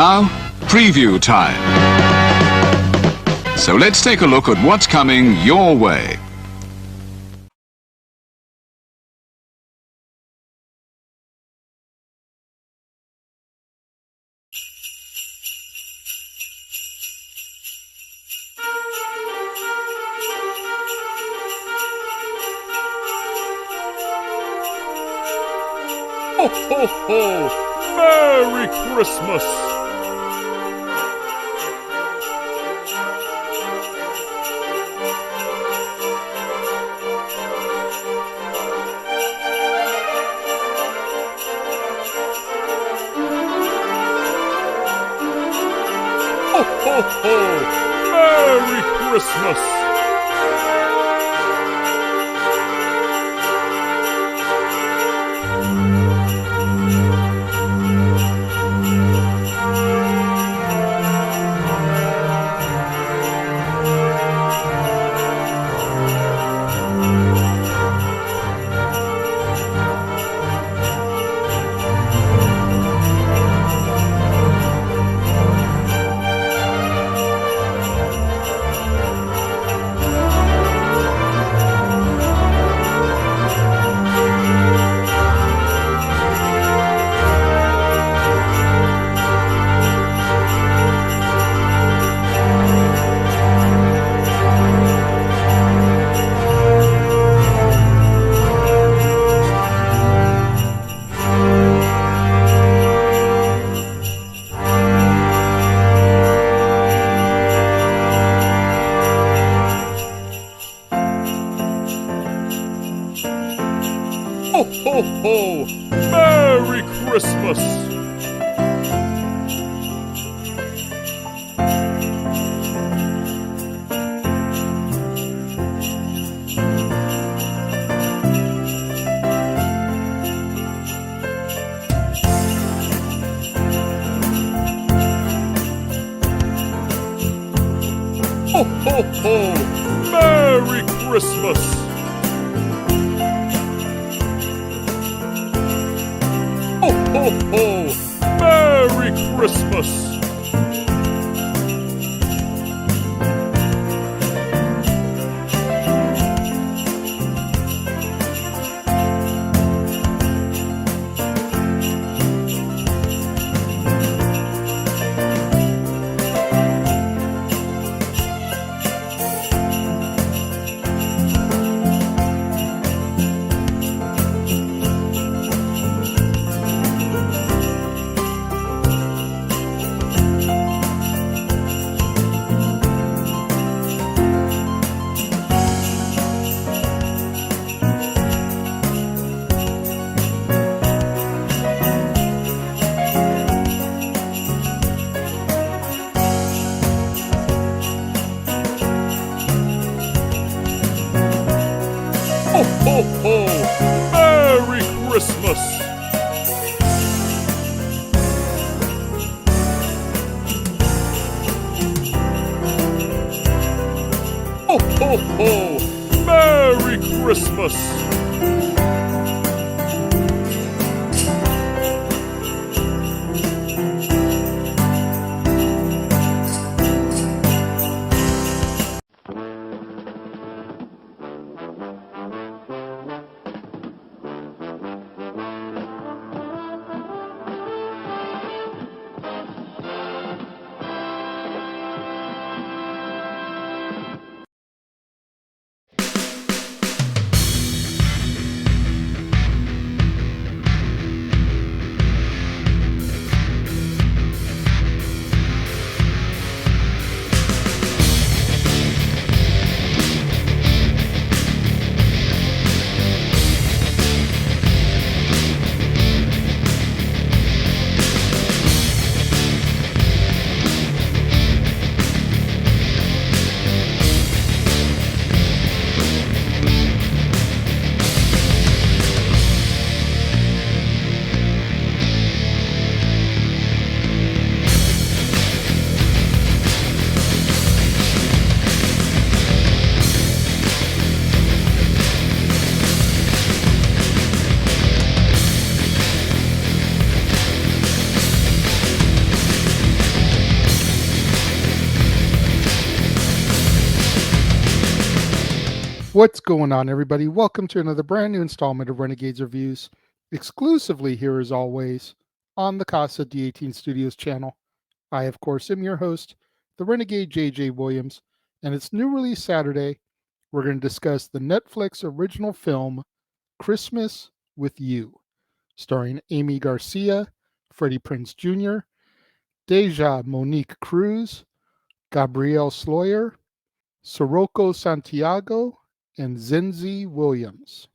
Now, preview time. So let's take a look at what's coming your way. Ho, ho, ho! Merry Christmas! Ho, ho, ho! Merry Christmas! Ho, ho, ho! Merry Christmas! Ho, ho, ho! Merry Christmas! Ho, ho, ho! Merry Christmas! Ho, ho, ho! Merry Christmas! Ho, ho, ho! Merry Christmas! What's going on, everybody? Welcome to another brand new installment of Renegades Reviews, exclusively here as always on the Casa D18 Studios channel. I, of course, am your host, the Renegade JJ Williams, and it's new release Saturday. We're going to discuss the Netflix original film Christmas with You, starring Aimee Garcia, Freddie Prinze Jr., Deja Monique Cruz, Gabrielle Sloyer, Sirocco Santiago, and Zenzi Williams.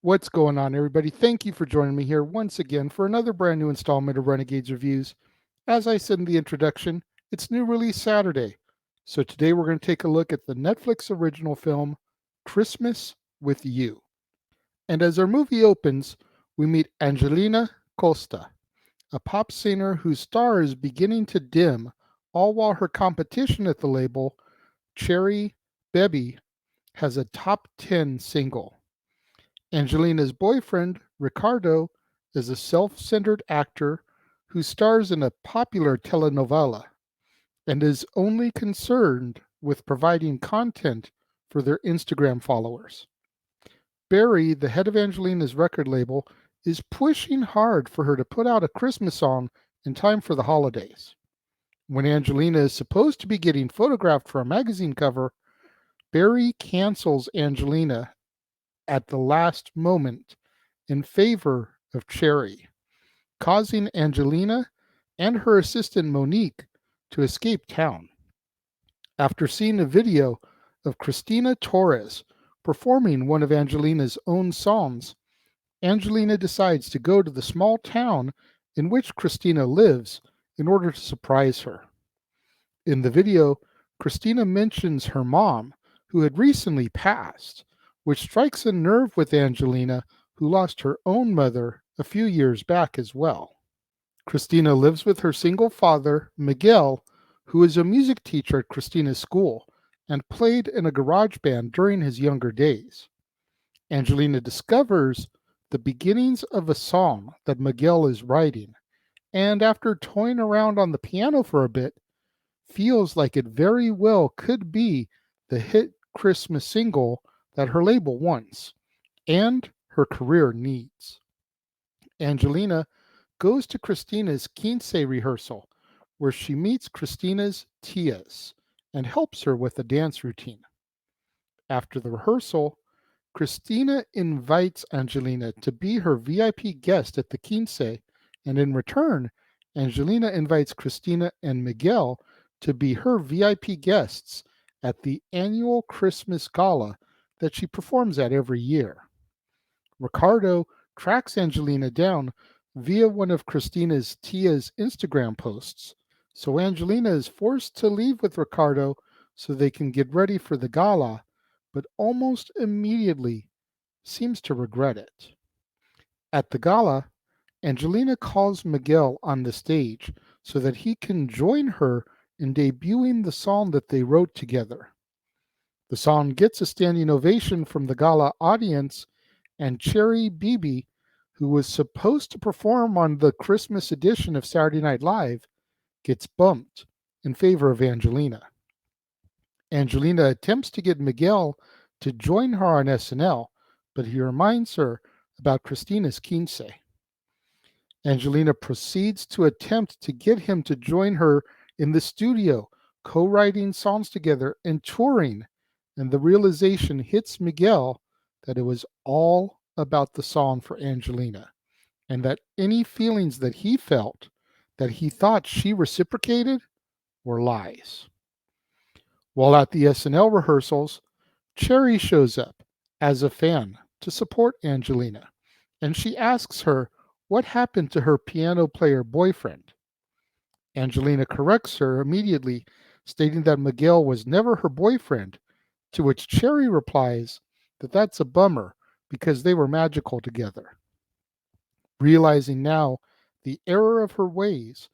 What's going on, everybody? Thank you for joining me here once again for another brand new installment of Renegades Reviews. As I said in the introduction, it's new release Saturday. So today we're going to take a look at the Netflix original film, Christmas with You. And as our movie opens, we meet Angelina Costa, a pop singer whose star is beginning to dim, all while her competition at the label, Cherry Bebby, has a top 10 single. Angelina's boyfriend, Ricardo, is a self-centered actor who stars in a popular telenovela and is only concerned with providing content for their Instagram followers. Barry, the head of Angelina's record label, is pushing hard for her to put out a Christmas song in time for the holidays. When Angelina is supposed to be getting photographed for a magazine cover, Barry cancels Angelina at the last moment in favor of Cherry, causing Angelina and her assistant Monique to escape town. After seeing a video of Cristina Torres performing one of Angelina's own songs, Angelina decides to go to the small town in which Cristina lives in order to surprise her. In the video, Cristina mentions her mom, who had recently passed, which strikes a nerve with Angelina, who lost her own mother a few years back as well. Cristina lives with her single father, Miguel, who is a music teacher at Cristina's school and played in a garage band during his younger days. Angelina discovers the beginnings of a song that Miguel is writing, and after toying around on the piano for a bit, feels like it very well could be the hit Christmas single that her label wants and her career needs. Angelina goes to Cristina's quince rehearsal, where she meets Cristina's tias and helps her with a dance routine. After the rehearsal, Cristina invites Angelina to be her VIP guest at the quince, and in return, Angelina invites Cristina and Miguel to be her VIP guests at the annual Christmas gala that she performs at every year. Ricardo tracks Angelina down via one of Cristina's tia's Instagram posts, so Angelina is forced to leave with Ricardo so they can get ready for the gala, but almost immediately seems to regret it. At the gala, Angelina calls Miguel on the stage so that he can join her in debuting the song that they wrote together. The song gets a standing ovation from the gala audience, and Cherry Bebby, who was supposed to perform on the Christmas edition of Saturday Night Live, gets bumped in favor of Angelina. Angelina attempts to get Miguel to join her on SNL, but he reminds her about Cristina's quince. Angelina proceeds to attempt to get him to join her in the studio, co-writing songs together and touring, and the realization hits Miguel that it was all about the song for Angelina, and that any feelings that he felt, that he thought she reciprocated, were lies. While at the SNL rehearsals, Cherry shows up as a fan to support Angelina, and she asks her what happened to her piano player boyfriend. Angelina corrects her immediately, stating that Miguel was never her boyfriend, to which Cherry replies that that's a bummer because they were magical together. Realizing now the error of her ways,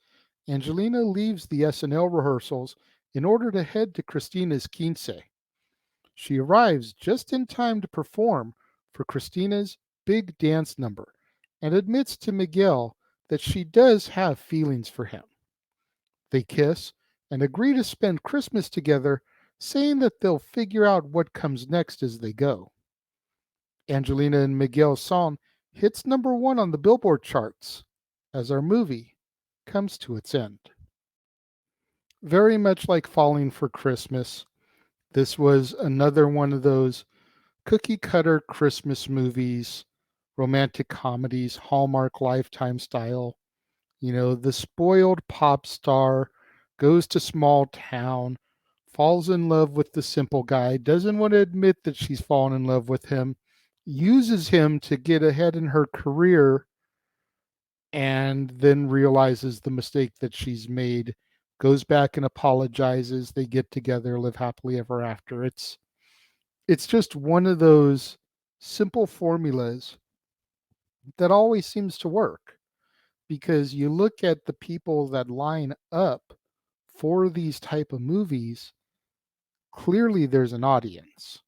Angelina leaves the SNL rehearsals in order to head to Cristina's quince. She arrives just in time to perform for Cristina's big dance number and admits to Miguel that she does have feelings for him. They kiss and agree to spend Christmas together, saying that they'll figure out what comes next as they go. Angelina and Miguel's song hits #1 on the Billboard charts as our movie comes to its end. Very much like Falling for Christmas, this was another one of those cookie cutter Christmas movies, romantic comedies, Hallmark Lifetime style. You know, the spoiled pop star goes to small town, falls in love with the simple guy, doesn't want to admit that she's fallen in love with him, uses him to get ahead in her career, and then realizes the mistake that she's made, goes back and apologizes. They get together, live happily ever after. It's just one of those simple formulas that always seems to work, because you look at the people that line up for these type of movies, clearly there's an audience.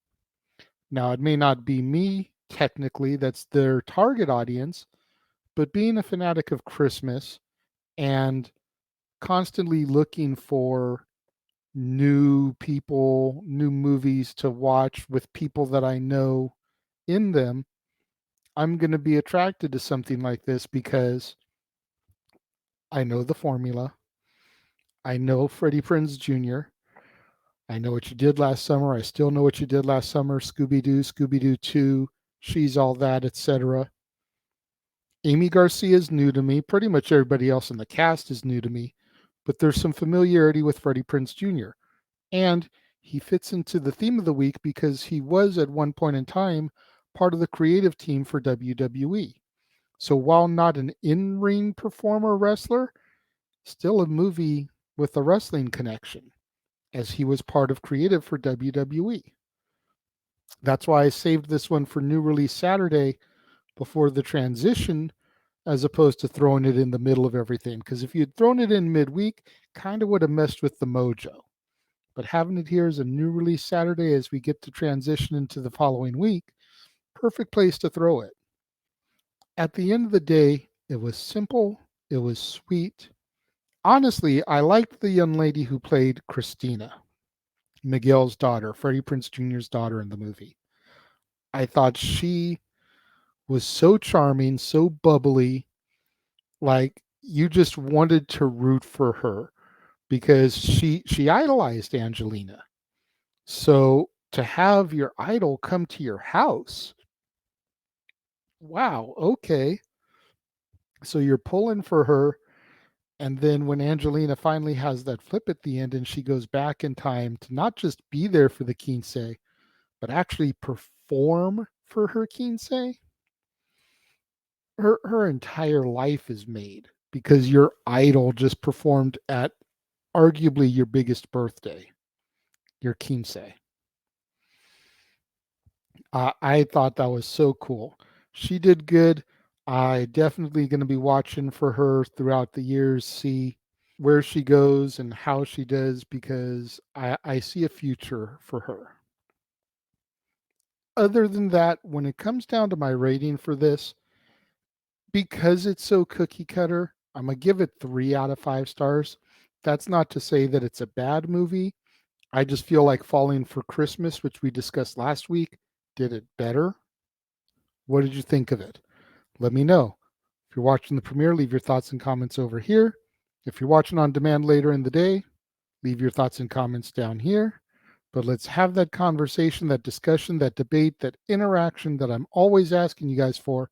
Now, it may not be me technically that's their target audience, but being a fanatic of Christmas and constantly looking for new people, new movies to watch with people that I know in them, I'm going to be attracted to something like this because I know the formula. I know Freddie Prinze Jr. I know what you did last summer. I still know what you did last summer. Scooby-Doo, Scooby-Doo 2, She's All That, etc. Aimee Garcia is new to me. Pretty much everybody else in the cast is new to me. But there's some familiarity with Freddie Prinze Jr. And he fits into the theme of the week because he was at one point in time part of the creative team for WWE. So while not an in-ring performer wrestler, still a movie with a wrestling connection, as he was part of creative for WWE. That's why I saved this one for new release Saturday before the transition, as opposed to throwing it in the middle of everything. Because if you'd thrown it in midweek, kind of would have messed with the mojo. But having it here as a new release Saturday as we get to transition into the following week, perfect place to throw it. At the end of the day, it was simple, it was sweet. Honestly, I liked the young lady who played Christina, Miguel's daughter, Freddie Prinze Jr.'s daughter in the movie. I thought she was so charming, so bubbly, like you just wanted to root for her because she idolized Angelina. So to have your idol come to your house, wow, okay. So you're pulling for her, and then when Angelina finally has that flip at the end and she goes back in time to not just be there for the quince, but actually perform for her quince, her entire life is made because your idol just performed at arguably your biggest birthday, your quince. I thought that was so cool. She did good. I definitely going to be watching for her throughout the years, see where she goes and how she does, because I see a future for her. Other than that, when it comes down to my rating for this, because it's so cookie cutter, I'm going to give it 3 out of 5 stars. That's not to say that it's a bad movie. I just feel like Falling for Christmas, which we discussed last week, did it better. What did you think of it? Let me know. If you're watching the premiere, leave your thoughts and comments over here. If you're watching on demand later in the day, leave your thoughts and comments down here. But let's have that conversation, that discussion, that debate, that interaction that I'm always asking you guys for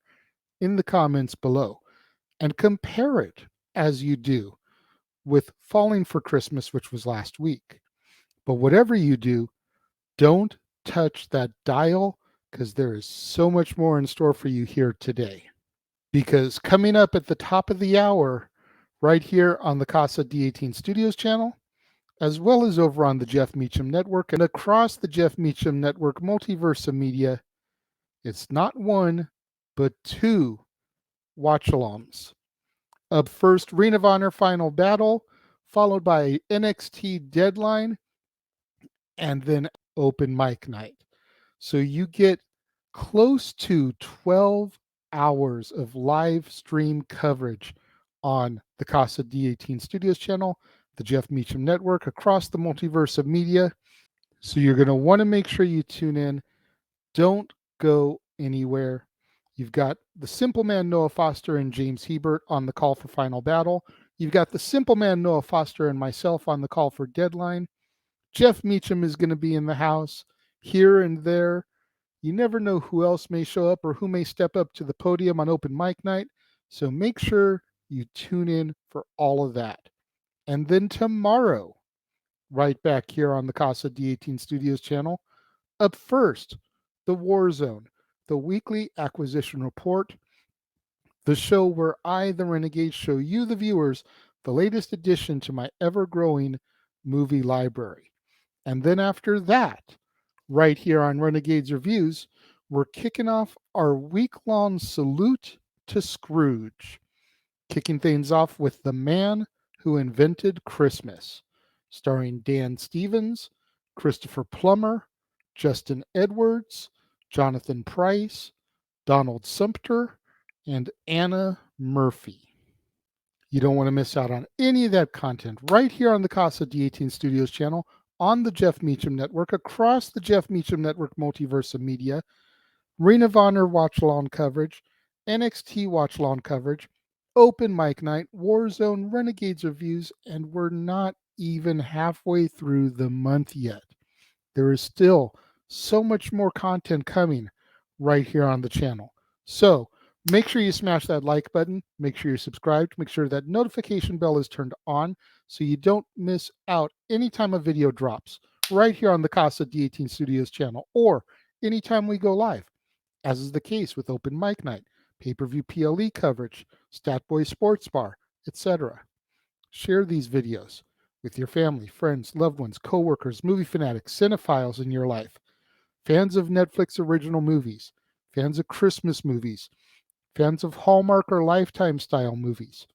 in the comments below. And compare it as you do with Falling for Christmas, which was last week. But whatever you do, don't touch that dial, because there is so much more in store for you here today. Because coming up at the top of the hour, right here on the Casa D18 Studios channel, as well as over on the Jeff Meacham Network and across the Jeff Meacham Network multiverse of media, it's not one, but 2 watch-alongs. Up first, Ring of Honor Final Battle, followed by NXT Deadline, and then Open Mic Night. So you get close to 12 hours of live stream coverage on the Casa D18 Studios channel, the Jeff Meacham Network, across the multiverse of media. So you're going to want to make sure you tune in. Don't go anywhere. You've got the Simple Man Noah Foster and James Hebert on the call for Final Battle. You've got the Simple Man Noah Foster and myself on the call for Deadline. Jeff Meacham is going to be in the house here and there. You never know who else may show up or who may step up to the podium on open mic night. So make sure you tune in for all of that. And then tomorrow, right back here on the Casa D18 Studios channel, up first, the War Zone, the weekly acquisition report, the show where I, the Renegade, show you, the viewers, the latest addition to my ever growing movie library. And then after that, right here on Renegades Reviews, we're kicking off our week-long salute to Scrooge, kicking things off with The Man Who Invented Christmas, starring Dan Stevens, Christopher Plummer, Justin Edwards, Jonathan Price, Donald Sumpter, and Anna Murphy. You don't want to miss out on any of that content right here on the Casa D18 Studios channel, on the Jeff Meacham Network, across the Jeff Meacham Network multiverse of media, Ring of Honor watch-along coverage, NXT watch-along coverage, Open Mic Night, Warzone, Renegades reviews, and we're not even halfway through the month yet. There is still so much more content coming right here on the channel. So make sure you smash that like button, make sure you're subscribed, make sure that notification bell is turned on so you don't miss out anytime a video drops right here on the Casa D18 Studios channel or anytime we go live, as is the case with Open Mic Night, pay-per-view PLE coverage, Statboy Sports Bar, etc. Share these videos with your family, friends, loved ones, coworkers, movie fanatics, cinephiles in your life, fans of Netflix original movies, fans of Christmas movies, fans of Hallmark or Lifetime style movies,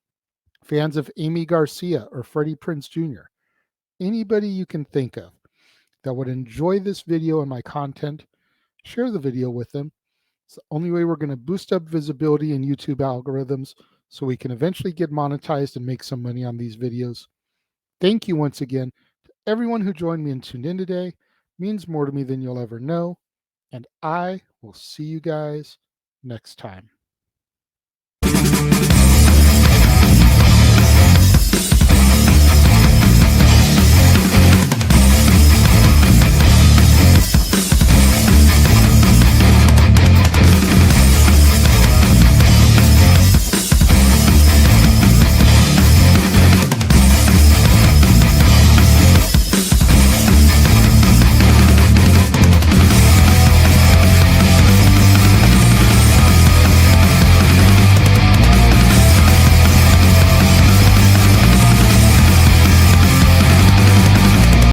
fans of Aimee Garcia or Freddie Prinze Jr. Anybody you can think of that would enjoy this video and my content, share the video with them. It's the only way we're going to boost up visibility in YouTube algorithms so we can eventually get monetized and make some money on these videos. Thank you once again to everyone who joined me and tuned in today. It means more to me than you'll ever know. And I will see you guys next time.